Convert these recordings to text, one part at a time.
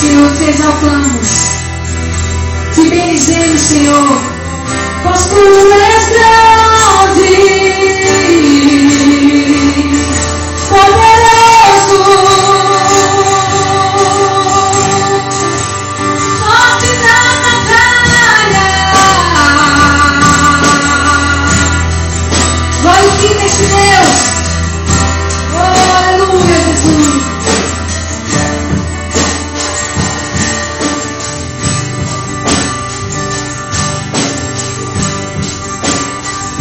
Senhor, te exaltamos, te bendizemos, Senhor, pois tu és grande, poderoso, forte na batalha. Glorifica esse Deus. Oh, aleluia, Jesus.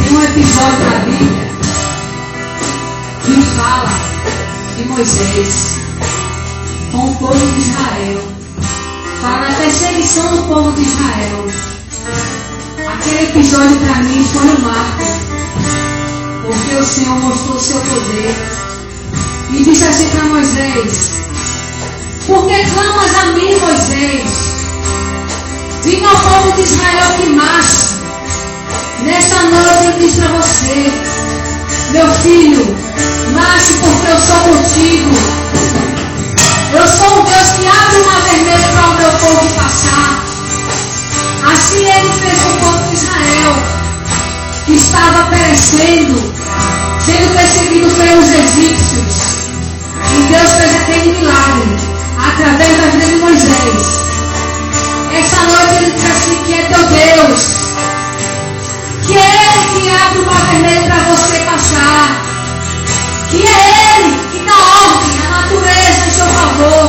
Um episódio da Bíblia que fala de Moisés com o povo de Israel, fala da perseguição do povo de Israel. Aquele episódio para mim foi um marco, porque o Senhor mostrou o seu poder e disse assim para Moisés: por que clamas a mim, Moisés? Diga ao povo de Israel que marche. Nesta noite eu disse para você: meu filho, marche, porque eu sou contigo. Eu sou um Deus que abre uma vermelha para o meu povo passar. Assim ele fez com o povo de Israel, que estava perecendo, sendo perseguido pelos egípcios. E Deus fez aquele milagre através da vida de Moisés. Esta noite ele diz assim: que é teu Deus, que é Ele que abre o mar vermelho para você passar, que é Ele que dá ordem à natureza em seu favor.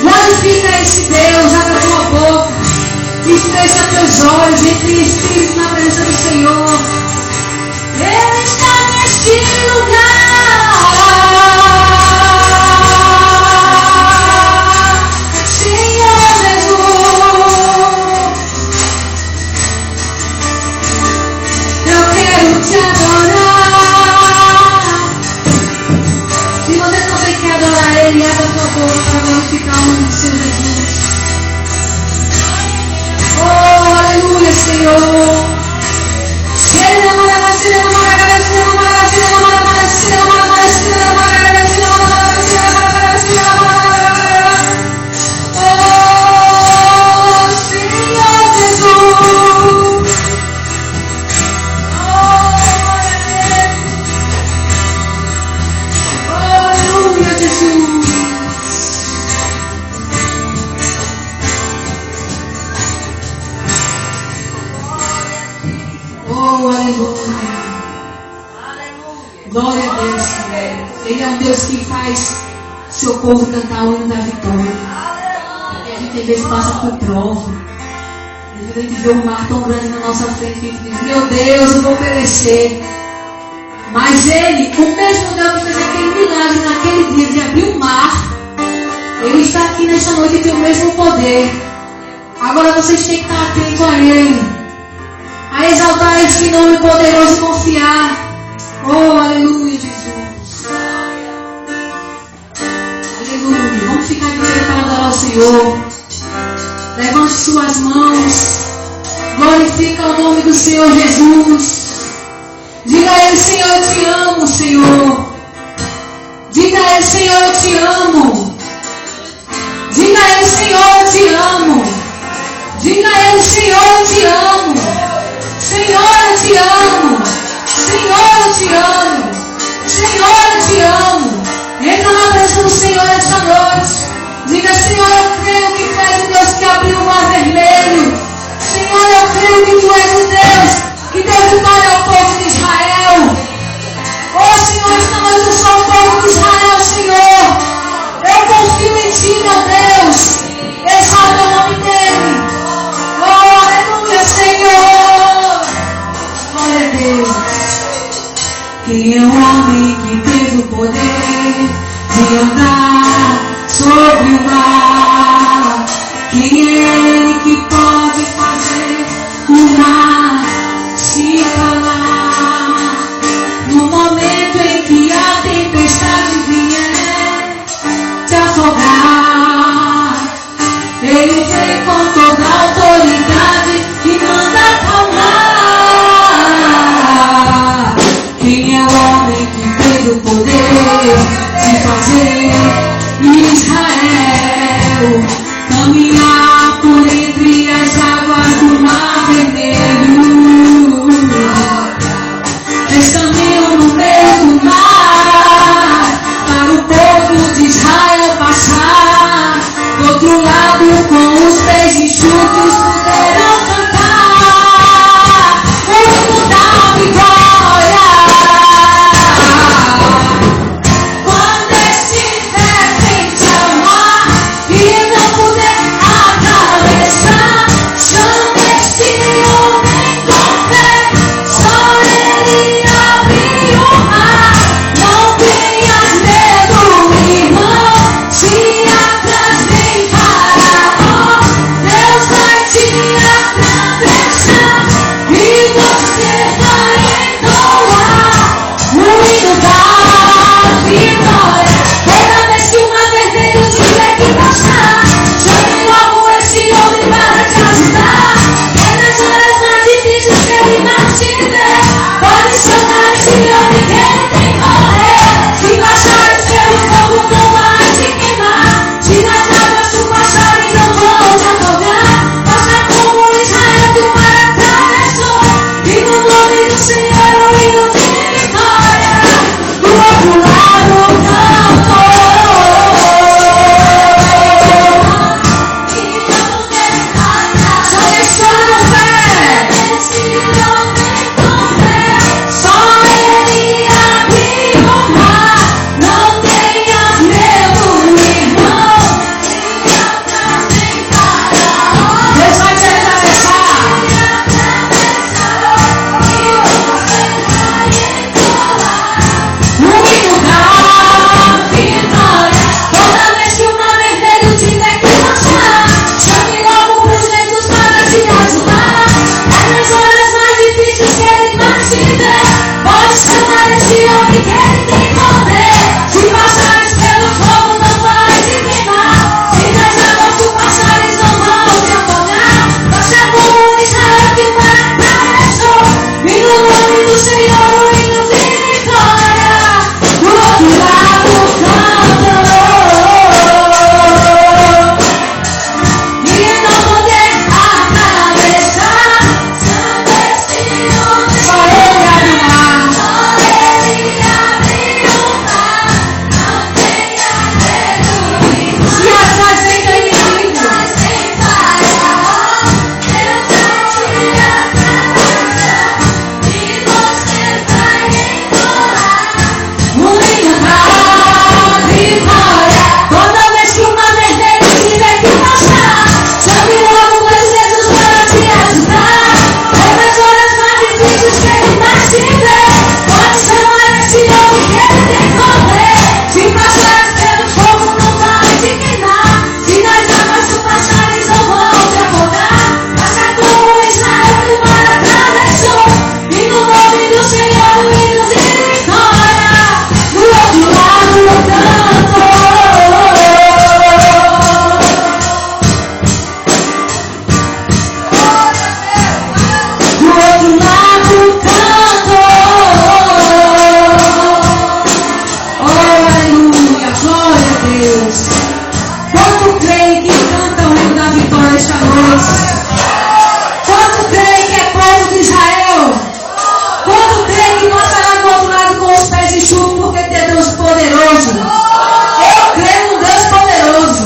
Glorifica esse Deus, abre a tua boca, desfecha teus olhos, entre em espírito na presença do Senhor. Ele está neste lugar. Ele abre a tua boca para glorificar o nome do Senhor Jesus. Oh, aleluia, Senhor. Glória a Deus, Senhor. Ele é um Deus que faz seu povo cantar o hino da vitória. Porque a gente às vezes passa por prova. Às vezes a gente vê um mar tão grande na nossa frente e a gente diz: meu Deus, eu vou perecer. Mas Ele, o mesmo Deus que fez aquele milagre naquele dia de abrir o mar, Ele está aqui nesta noite e tem o mesmo poder. Agora vocês têm que estar atentos a Ele, a exaltar esse nome poderoso e confiar. Oh, aleluia, Jesus. Aleluia. Vamos ficar de pé para adorar o Senhor. Levante suas mãos. Glorifica o nome do Senhor Jesus. Diga a Ele: Senhor, eu te amo, Senhor. Diga a Ele: Senhor, eu te amo. Diga a Ele: Senhor, eu te amo. Diga a Ele: Senhor, eu te amo. Senhor, eu te amo. Senhor, eu te amo. Senhor, eu te amo. Entra na presença do Senhor esta noite. Diga: Senhor, eu creio que Tu és o Deus que abriu o mar vermelho. Senhor, eu creio que Tu és o Deus que deu vitória ao povo de Israel. Oh, Senhor, esta noite eu sou o povo de Israel, Senhor. Eu confio em Ti, meu Deus. Exalta o nome dEle. Oh, aleluia, Senhor. Glória a Deus. Quem é o homem que teve o poder de andar sobre o mar? Quem é Ele que pode fazer o mar se calar? No momento em que a tempestade vier te afogar, Ele vem com toda a autoridade e manda acalmar. Quem é o homem que teve o poder de fazer Israel caminhar por entre as águas do mar vermelho. Fez caminho no meio do mar, para o povo de Israel passar. Do outro lado, com os pés enxutos, poderão cantar o hino da vitória. Quando estiver frente ao mar e não puder atravessar, chame este homem com fé, só ele abre o mar. Não tenha medo, irmão, se atrás vem Faraó, Deus vai te atravessar e você vai entoar o hino da vitória. Toda vez que o mar vermelho tiver que passar, chame logo esse homem para te ajudar. É nas horas mais difíceis que ele mais te vê. Pode chamar esse homem que ele tem poder. Se passares pelo fogo não vai te queimar, se nas águas tu passares não vão te afogar. Faça como Israel do mar atravessou, e no nome do Senhor o hino de vitória. Do outro lado cantou. Só deixando fé, só ele abre o mar. Não tenha medo, irmão, Deus vai te atravessar. No hino da vitória. Toda vez que o mar vermelho tiver que passar, chame logo pros ventos para te ajudar. É nas horas mais difíceis que ele mais te vê. Pode chamar esse homem que ele tem poder. Se passares pelo fogo não vai te queimar, se nas águas tu passares não vão te afogar. Faça como Israel que o mar atravessou, e no nome do Senhor o hino de vitória. Do outro lado cantou, e não poder atravessar, só ele abre o mar. Se atrás vem teu inimigo, o hino da vitória. Toda vez que o mar vermelho tiver que passar, chame logo dois dedos para te ajudar. É nas horas mais difíceis que ele mais te vê. Pode chamar esse homem que ele tem poder. Se passares pelo fogo não vai te queimar, se nas águas tu passares não vão te afogar. Faça como Israel que o mar atravessou, e no nome do Senhor o hino de vitória. Do outro lado cantou, do outro lado cantou. Oh, aleluia, glória a Deus. Quanto creem que canta o hino da vitória esta noite? Quanto creem que é povo de Israel? Quanto creem que passará do outro lado com os pés enxutos porque tem Deus poderoso? Eu creio no Deus poderoso.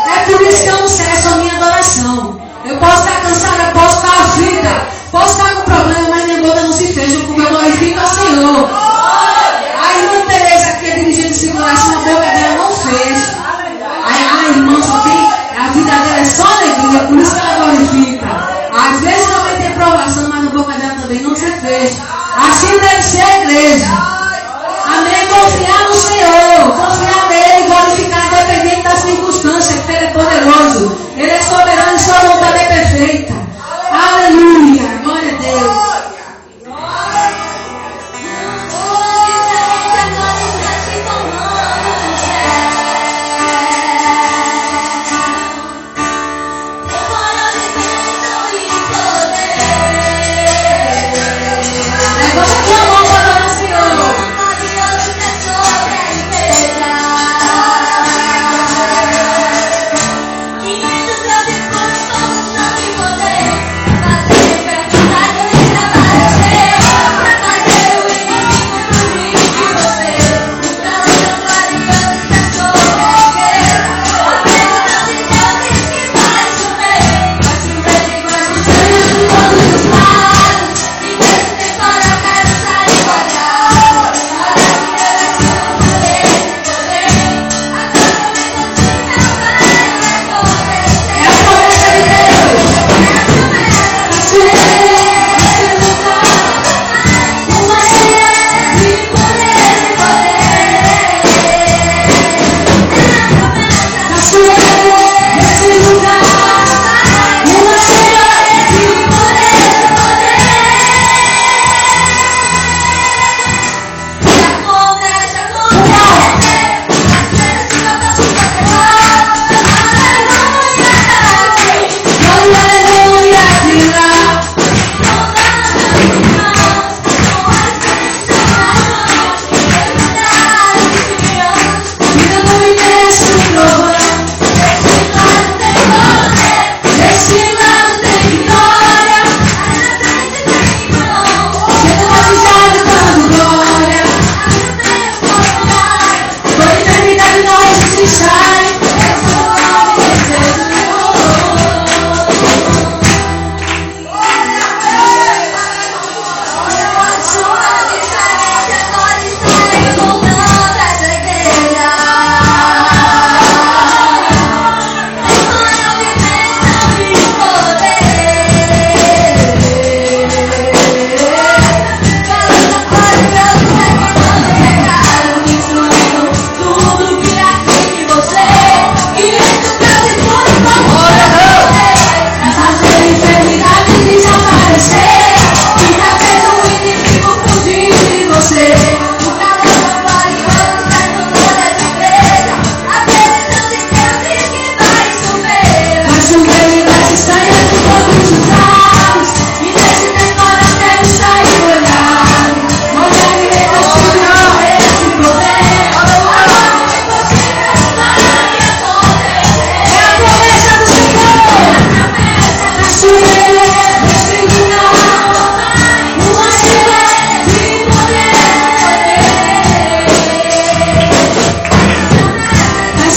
É por isso que eu não cesso a minha adoração. Eu posso estar cansada, posso estar aflita, posso estar com problema, mas minha boca não se fecha, porque eu glorifico ao Senhor. A irmã Tereza, que é dirigente de circulação, a boca dela não fecha. A irmã só tem, a vida dela é só alegria, por isso que ela glorifica. Às vezes ela vai ter provação, mas a boca dela também não se fecha. Assim deve ser a igreja. Amém? Confiar no Senhor, confiar nele, glorificar independente das circunstâncias, porque ele é poderoso. Ele é soberano e sua vontade é perfeita. Aleluia, glória a Deus. Levanta tua mão para o Senhor.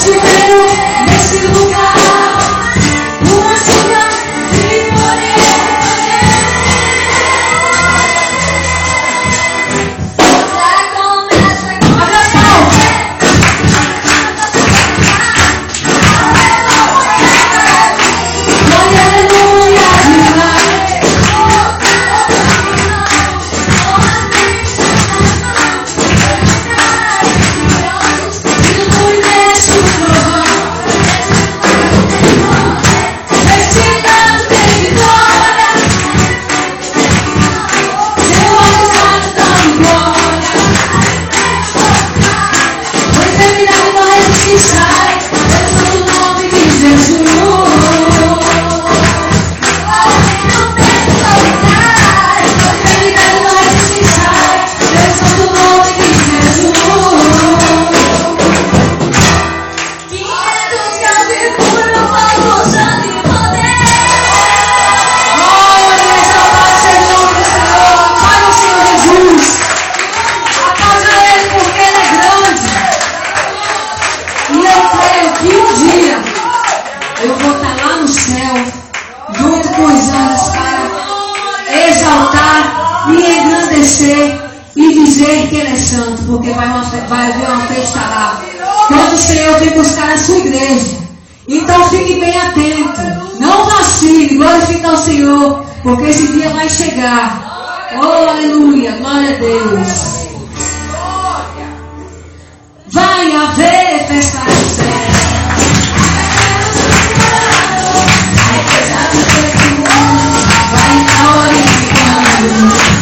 chover nesse lugar. Uma chuva de poder. E dizer que Ele é santo, porque vai haver uma festa lá, quando o Senhor vem buscar a sua igreja. Então fique bem atento, não vacile, glorifique ao Senhor, porque esse dia vai chegar. Oh, aleluia, glória a Deus. Vai haver festa no céu. Vai glorificando.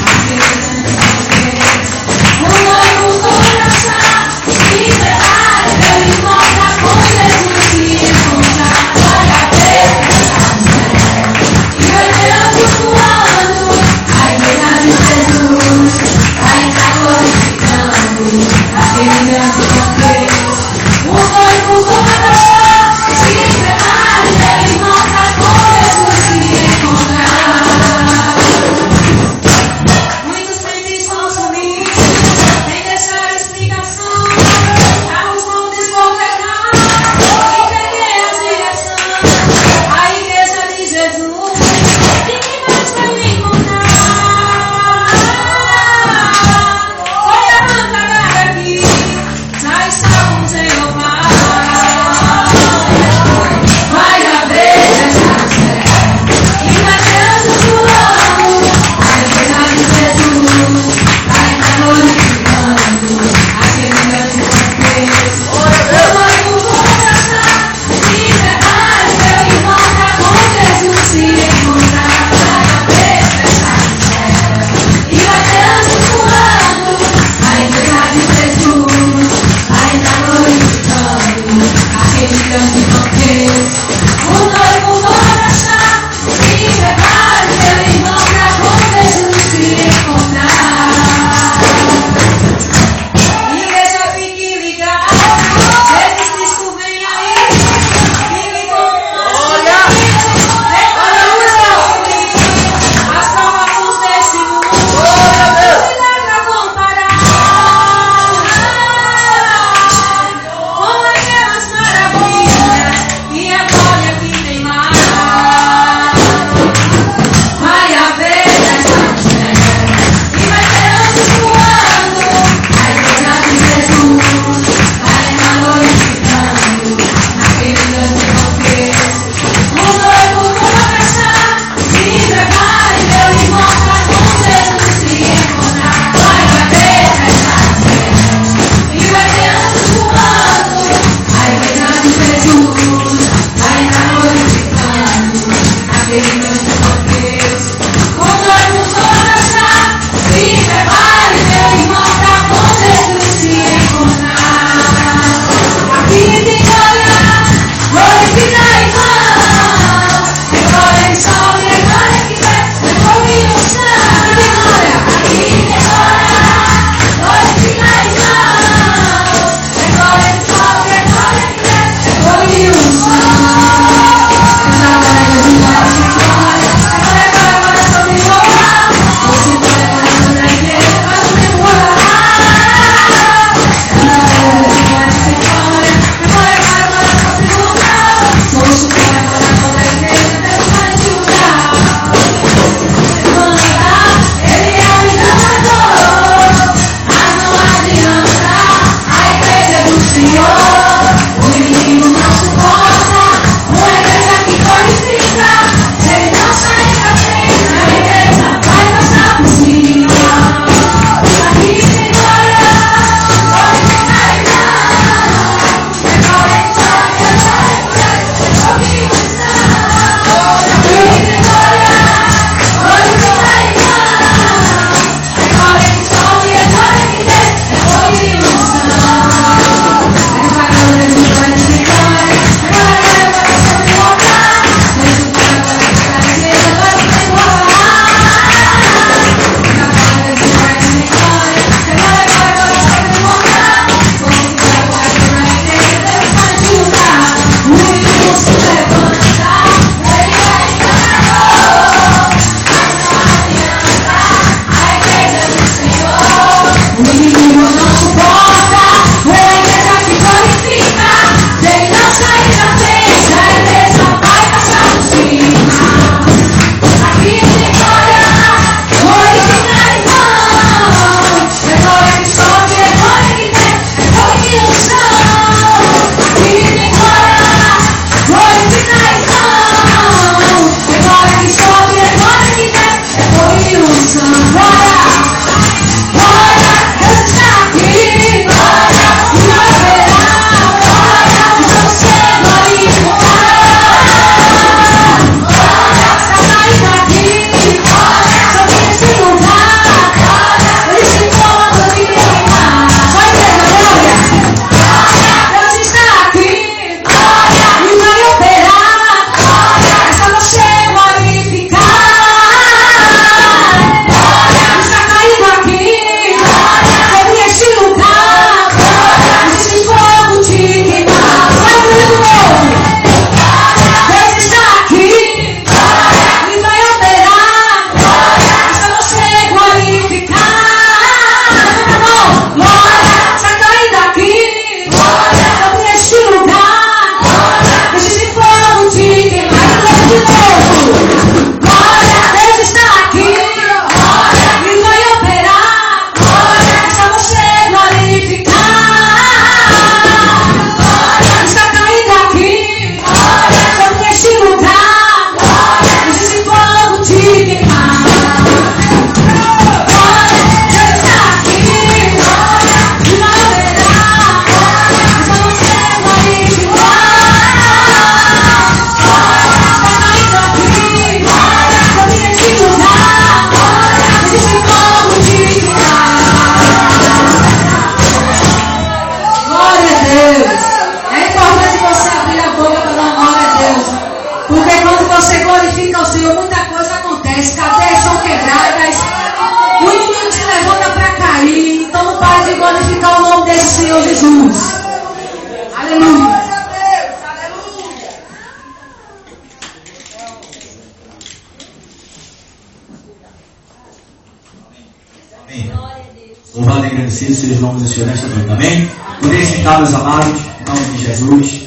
engrandecido seja o nome do Senhor nesta noite. Amém? Podem sentar, meus amados, em nome de Jesus.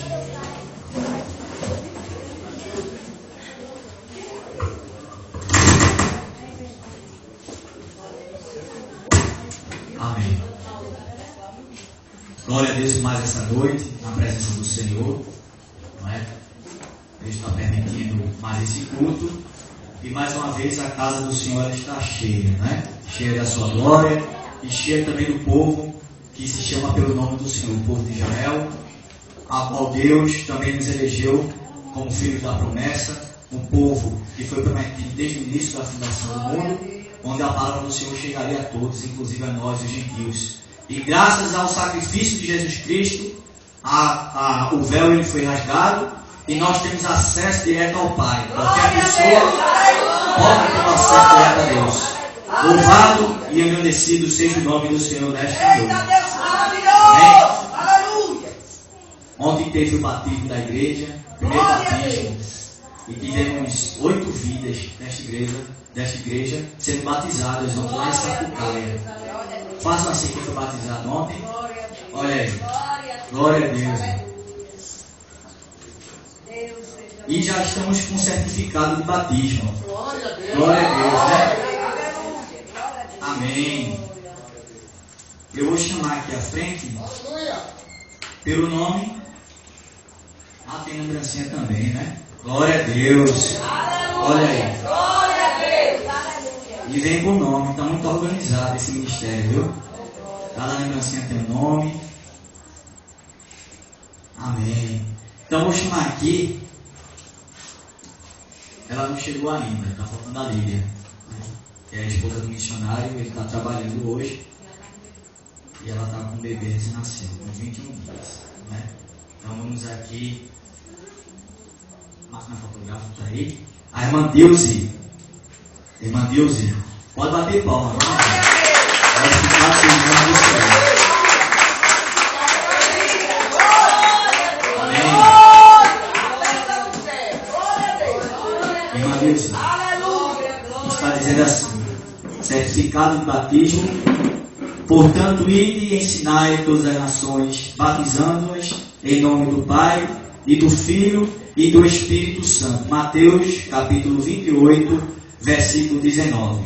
Amém. Glória a Deus mais essa noite, na presença do Senhor. Não é? Deus está permitindo mais esse culto. E mais uma vez a casa do Senhor está cheia, né? Cheia da sua glória e cheia também do povo que se chama pelo nome do Senhor, o povo de Israel, a qual Deus também nos elegeu como filhos da promessa, um povo que foi prometido desde o início da fundação do mundo, onde a palavra do Senhor chegaria a todos, inclusive a nós, os gentios. E graças ao sacrifício de Jesus Cristo, o véu ele foi rasgado e nós temos acesso direto ao Pai. Qualquer pessoa pode ter acesso direto a Deus. Louvado e agradecido seja o nome do Senhor nesta noite. Amém? Ontem teve o batismo da igreja, primeiro batismo, e tivemos 8 vidas desta igreja sendo batizadas ontem lá em Sapucaia. Façam assim quem foi batizado ontem. Olha aí. Glória a Deus. E já estamos com certificado de batismo. Glória a Deus, né? Amém. Eu vou chamar aqui à frente pelo nome. Tem lembrancinha também, né? Glória a Deus. Olha aí. E vem com o nome. Está muito organizado esse ministério, viu? Cada lembrancinha tem um nome. Amém. Então vou chamar aqui. Ela não chegou ainda, está faltando a Lília, que é a esposa do missionário. Ele está trabalhando hoje e ela está com um bebê recém-nascido, com 21 dias, né? Então vamos aqui, máquina fotográfica está aí, a irmã Dilce, pode bater palma, né? Ela está filmando do céu. Está dizendo assim: certificado de batismo, portanto, ide e ensinai todas as nações, batizando-as em nome do Pai, e do Filho, e do Espírito Santo. Mateus, capítulo 28, versículo 19.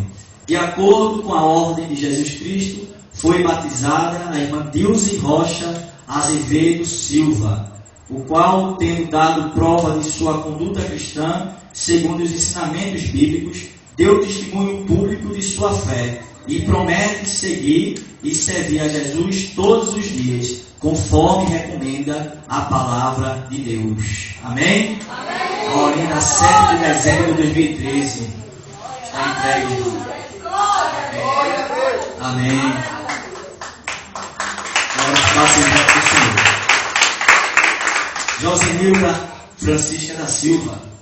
De acordo com a ordem de Jesus Cristo, foi batizada a irmã Dilce Rocha Azevedo Silva, o qual, tendo dado prova de sua conduta cristã, segundo os ensinamentos bíblicos, deu testemunho público de sua fé e promete seguir e servir a Jesus todos os dias, conforme recomenda a palavra de Deus. Amém? Amém. A horinha 7 de dezembro de 2013 está entregue. Amém. Vamos fazer para o Senhor. Josenilda Francisca da Silva.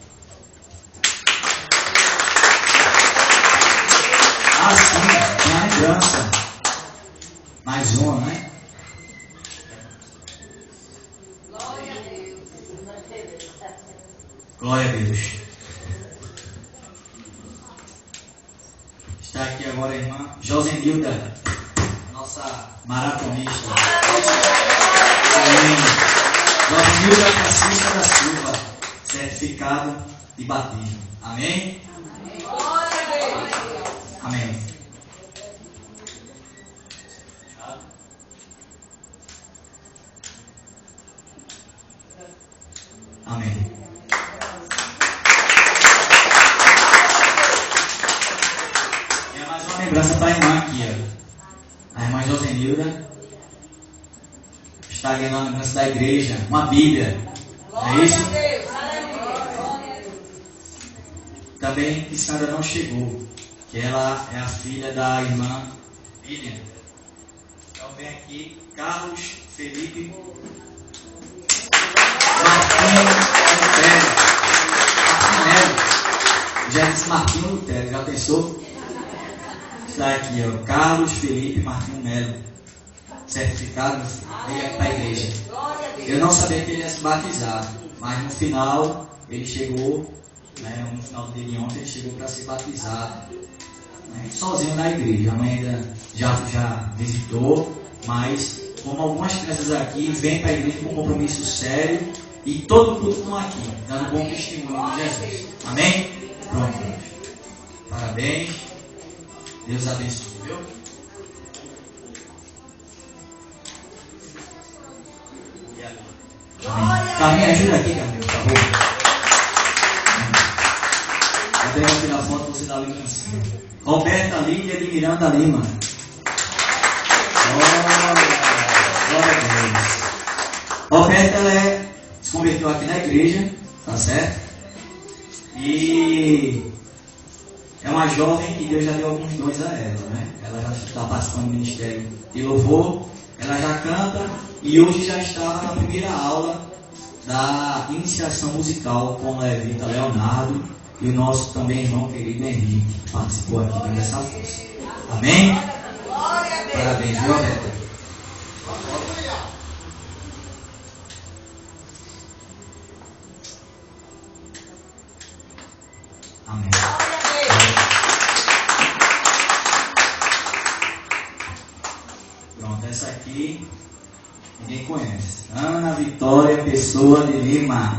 Sim, tem a lembrança. Mais uma, né? Glória a Deus. Glória a Deus. Está aqui agora a irmã Josenilda, nossa maratonista. Josenilda Francisca da Silva, certificado de batismo. Amém? Amém. Glória a Deus. Amém. Amém. E mais uma lembrança para a irmã aqui, ó. A irmã Josenilda está ganhando a lembrança da igreja, uma Bíblia. É isso? Também que Sandra não chegou, que ela é a filha da irmã William. Então vem aqui Carlos Felipe Martinho Lutero. Já disse Martinho Lutero, já pensou? Está aqui, ó, Carlos Felipe Martinho Melo, certificado, veio aqui para a igreja. Eu não sabia que ele ia se batizar, mas no final ele chegou, né, no final dele ontem ele chegou para ser batizado. sozinho na igreja. A mãe ainda já visitou, mas como algumas crianças aqui vêm para a igreja com um compromisso sério e todo mundo estão aqui, dando bom testemunho de Jesus. Amém? Pronto. Parabéns. Deus abençoe, viu? Carminha, ajuda aqui, Carminha, por favor. Eu tenho tirar foto, você dá ali em cima. Roberta Lídia de Miranda Lima. Glória a Deus. Roberta, ela se converteu aqui na igreja, tá certo? E é uma jovem que Deus já deu alguns dons a ela, né? Ela já está participando do ministério de louvor, ela já canta e hoje já estava na primeira aula da iniciação musical com a Levita Leonardo e o nosso também irmão querido Henrique, que participou aqui dessa força. Amém? Parabéns, viu, Roberta? Amém. Pronto, essa aqui ninguém conhece. Ana Vitória Pessoa de Lima.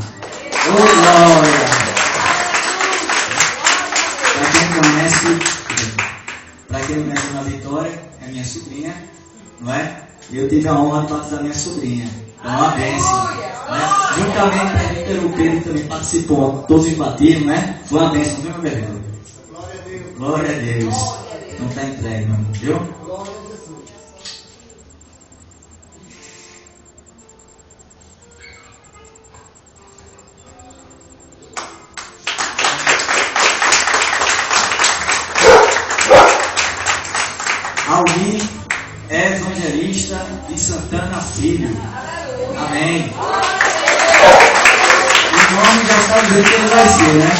Ô, glória! Para quem não conhece Ana Vitória, é minha sobrinha, não é? Eu tive a honra de batizar minha sobrinha. É uma bênção. Né? Juntamente com o Pedro também participou. Todos os batismos, né? Foi uma bênção, viu, meu bebê? Glória a Deus. Glória a Deus. Então está entregue, meu amor, viu? Glória a Jesus. Almir é evangelista de Santana Filho. Amém. O nome já está dizendo que ele vai ser, né?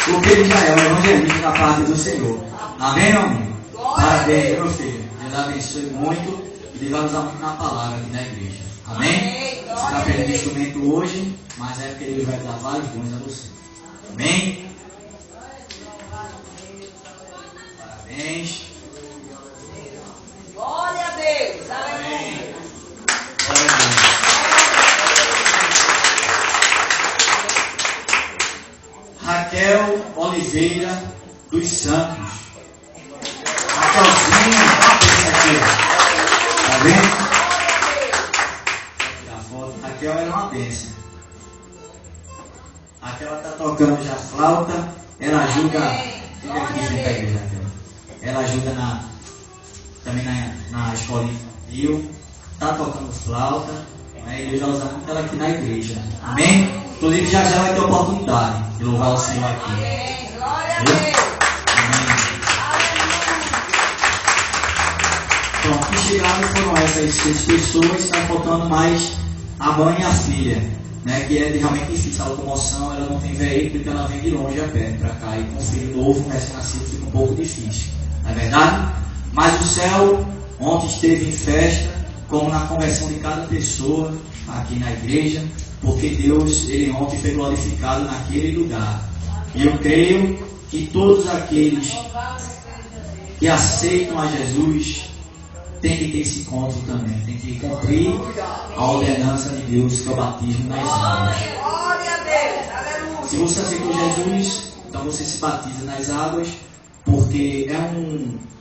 Porque ele já é um evangelista da parte do Senhor. Amém, meu amigo? Parabéns, meu filho. Deus abençoe muito e Deus vai usar muito na palavra aqui na igreja. Amém? Você está aprendendo instrumento hoje, mas é porque Deus vai dar vários dons a você. Amém? Parabéns. Glória a Deus. Amém. Glória a Deus. Raquel Oliveira dos Santos. Raquelzinha, essa aqui. Tá vendo? A foto. Raquel era uma bênção. Raquel está tocando já flauta. Ela ajuda. Fica aqui dentro da igreja, Raquel. Ela ajuda também na escola infantil. Está tocando flauta. Né? E Deus vai usar muito ela aqui na igreja. Amém? Inclusive já vai ter oportunidade de louvar o Senhor aqui. Amém. Glória a Deus. Amém. Pronto, que chegaram foram essas 6 pessoas. Está faltando mais a mãe e a filha, né? Que é realmente difícil a locomoção. Ela não tem veículo, então ela vem de longe a pé para cá. E com um filho novo, recém-nascido, fica um pouco difícil. Não é verdade? Mas o céu ontem esteve em festa, como na conversão de cada pessoa aqui na igreja, porque Deus, Ele ontem foi glorificado naquele lugar. E eu creio que todos aqueles que aceitam a Jesus têm que ter esse encontro também, tem que cumprir a ordenança de Deus, que é o batismo nas águas. Glória a Deus. Aleluia. Se você aceitou Jesus, então você se batiza nas águas, porque é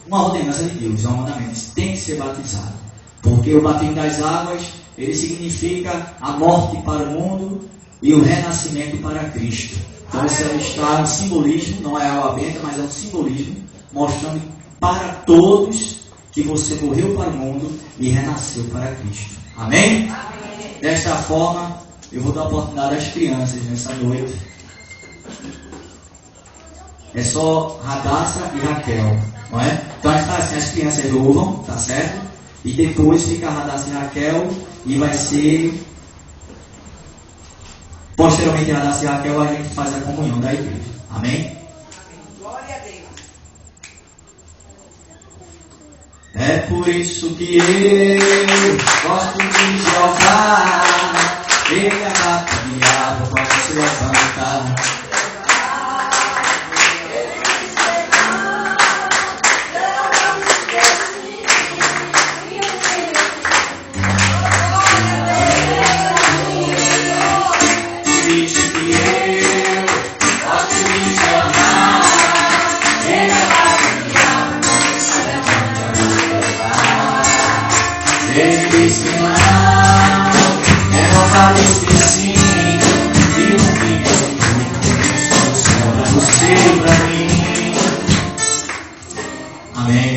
uma ordenança de Deus, é um mandamento, você tem que ser batizado. Porque o batismo das águas, ele significa a morte para o mundo e o renascimento para Cristo. Então isso está um simbolismo, não é a benta, mas é um simbolismo, mostrando para todos que você morreu para o mundo e renasceu para Cristo. Amém? Amém. Desta forma, eu vou dar a oportunidade às crianças nessa noite. É só Radassa e Raquel, não é? Então a gente está assim, as crianças louvam, tá certo? E depois fica Radassa e Raquel e vai ser... Posteriormente a Radassa e Raquel a gente faz a comunhão da igreja. Amém? Glória a Deus. É por isso que eu gosto de Jeová. Ele abate o diabo quando se levanta.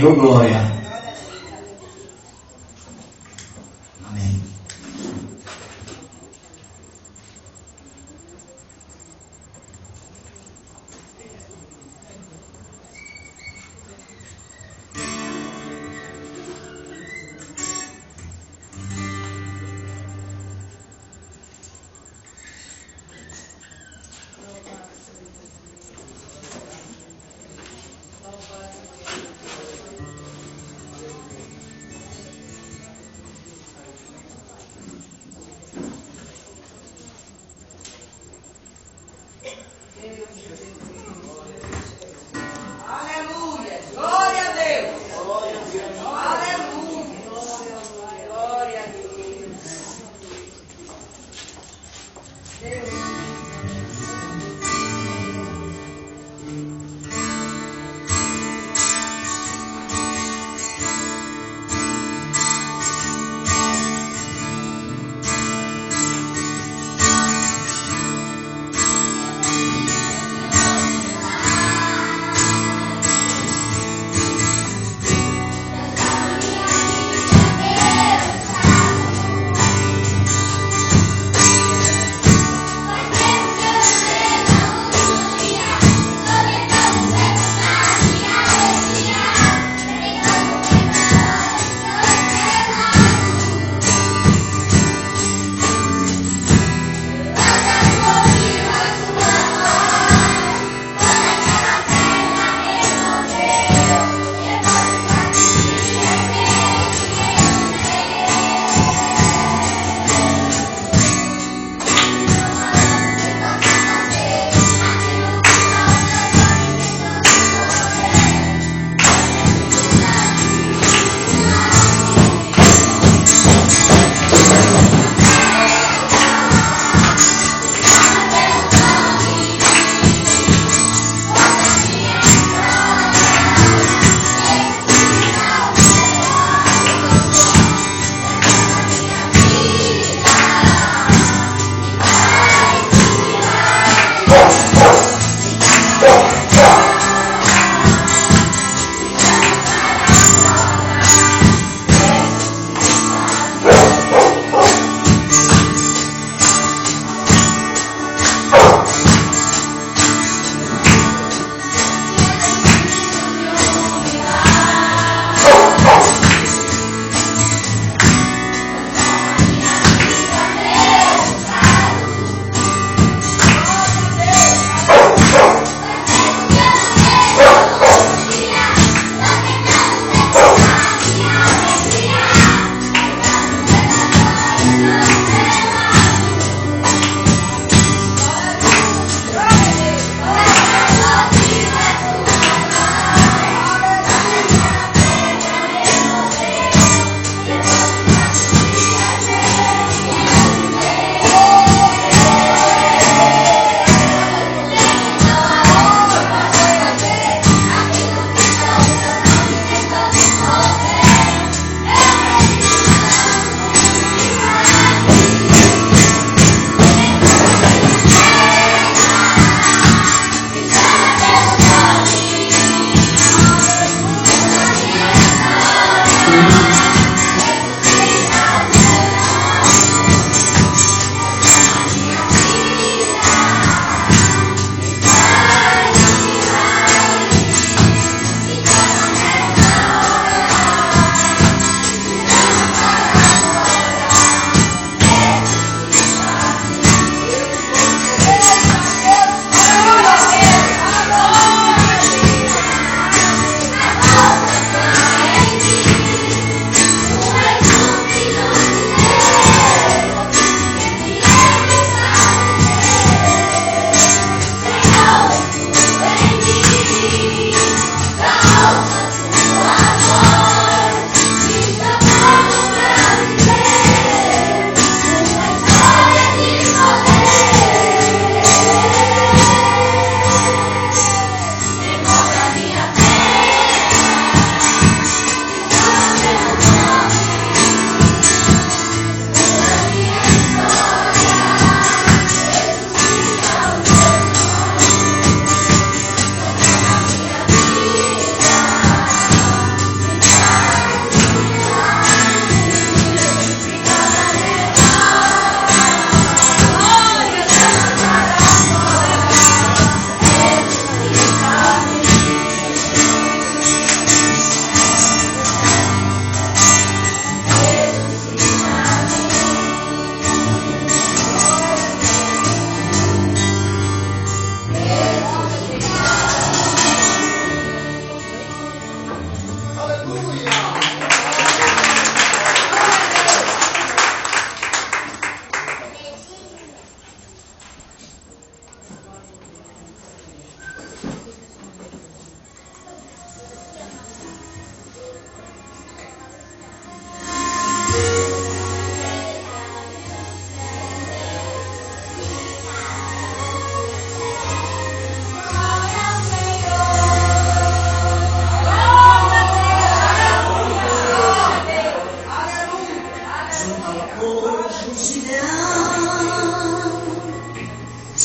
Senhor, glória. Amém. Aleluia. Glória a Deus. Aleluia. Glória a Deus.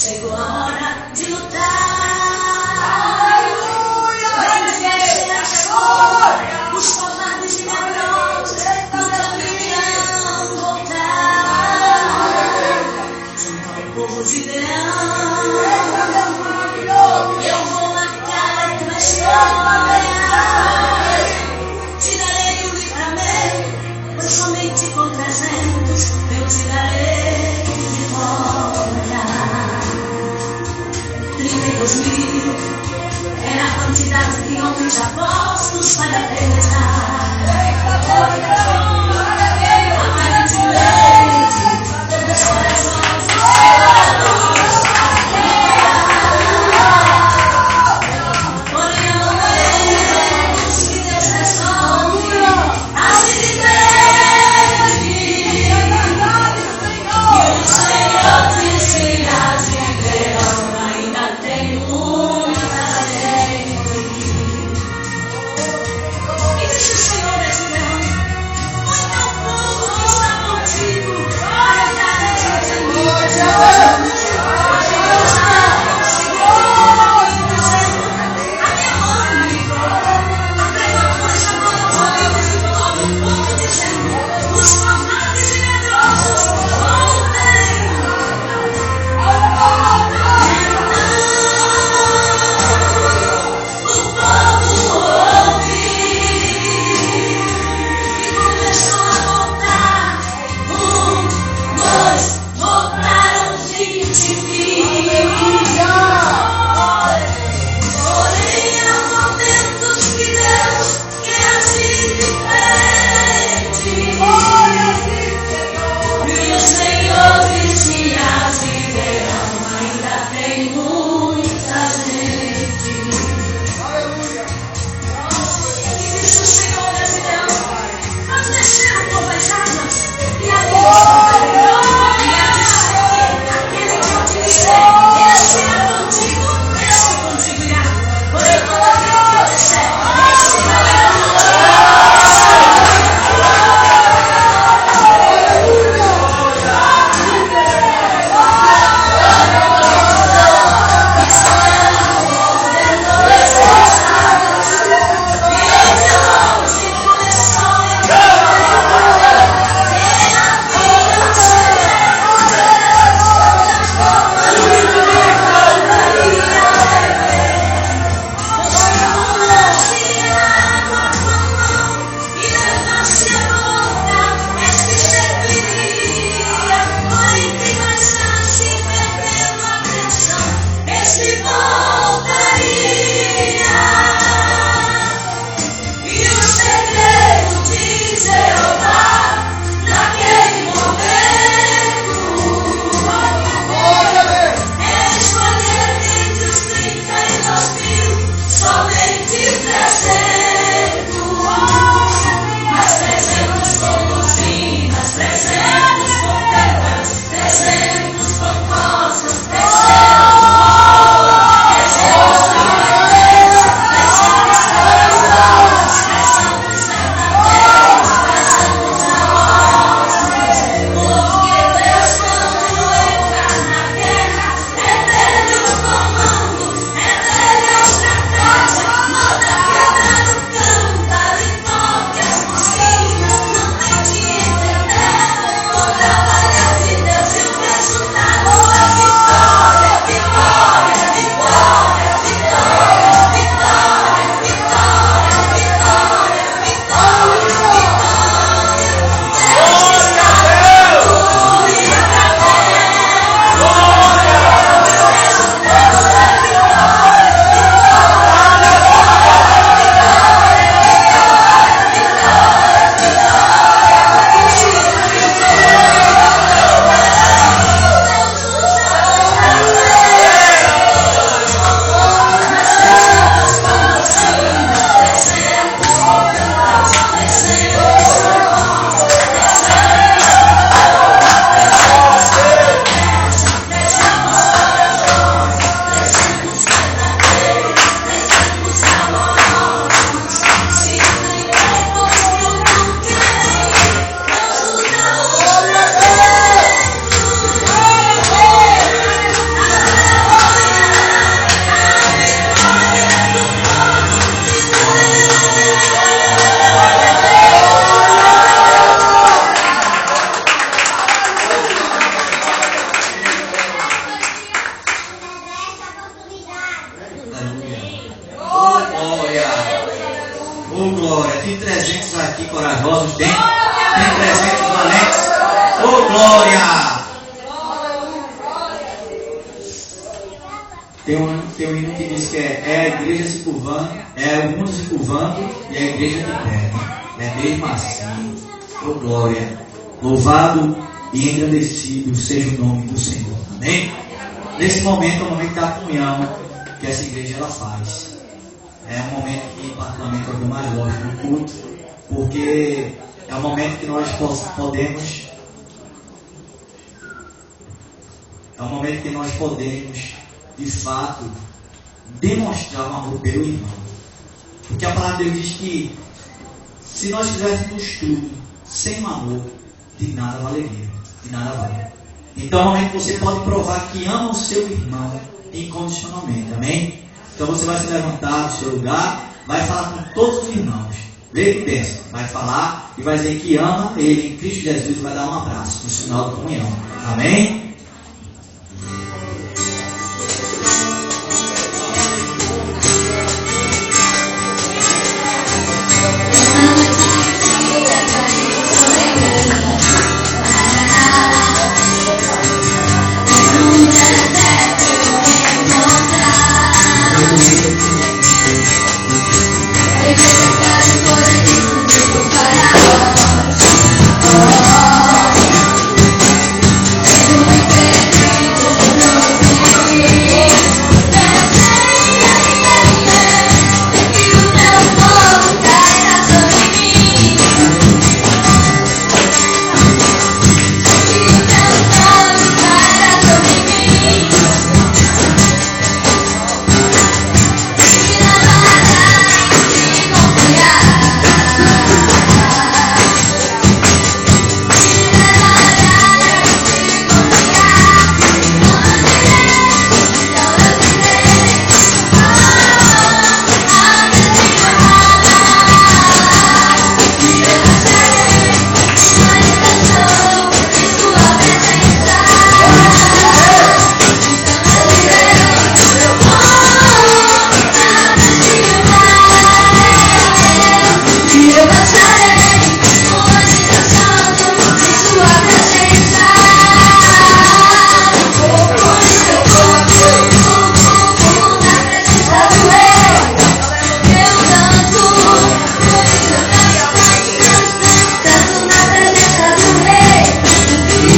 Chegou a hora de lutar. Os covardes e medrosos nunca irão voltar. Junto ao povo de Deus, eu vou marcar a tua história. Te darei o livramento, pois somente com 300 eu te darei vitória. 32.000 era a quantidade de homens apostos para pelejar. Aparentemente, os corações porém, há momentos que Deus resolve agir diferente. E o Senhor disse: Gideão, ainda tem muita gente. E disse o Senhor a Gideão: muito ao povo que está contigo, ainda tem muita gente. A minha mão me ligou, a pregadora chamou os ouvidos de todo o povo, dizendo: os covardes e medrosos voltem. O povo ouviu e começou a voltar. 1, 2, voltaram 20.000. Porém, há momentos que Deus quer agir diferente. E o Senhor disse a Gideão: ainda tem muita gente. E disse o Senhor a Gideão: faz descer o povo às águas, e ali estarei. E a descer aquele que eu te disse. de 300 aqui corajosos. Tem 300 valentes. Oh, glória! Tem um hino que diz que é a igreja se curvando, é o mundo se curvando e a igreja de pé. É mesmo assim. Oh, glória! Louvado e engrandecido seja o nome do Senhor. Amém? Nesse momento é o momento da comunhão que essa igreja ela faz. É um momento que particularmente eu mais gosto do culto, porque é um momento que nós podemos. É um momento que nós podemos, de fato, demonstrar um amor pelo irmão. Porque a palavra de Deus diz que se nós fizéssemos tudo sem um amor, de nada valeria, de nada vale. Então é um momento que você pode provar que ama o seu irmão incondicionalmente, amém? Então você vai se levantar do seu lugar, vai falar com todos os irmãos. Vê e pensa, vai falar e vai dizer que ama ele em Cristo Jesus, vai dar um abraço, no sinal de comunhão, amém?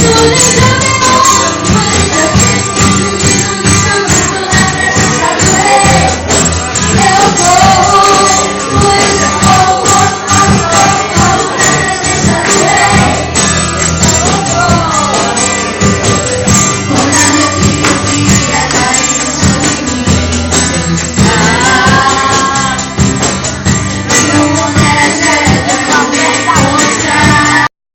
Tudo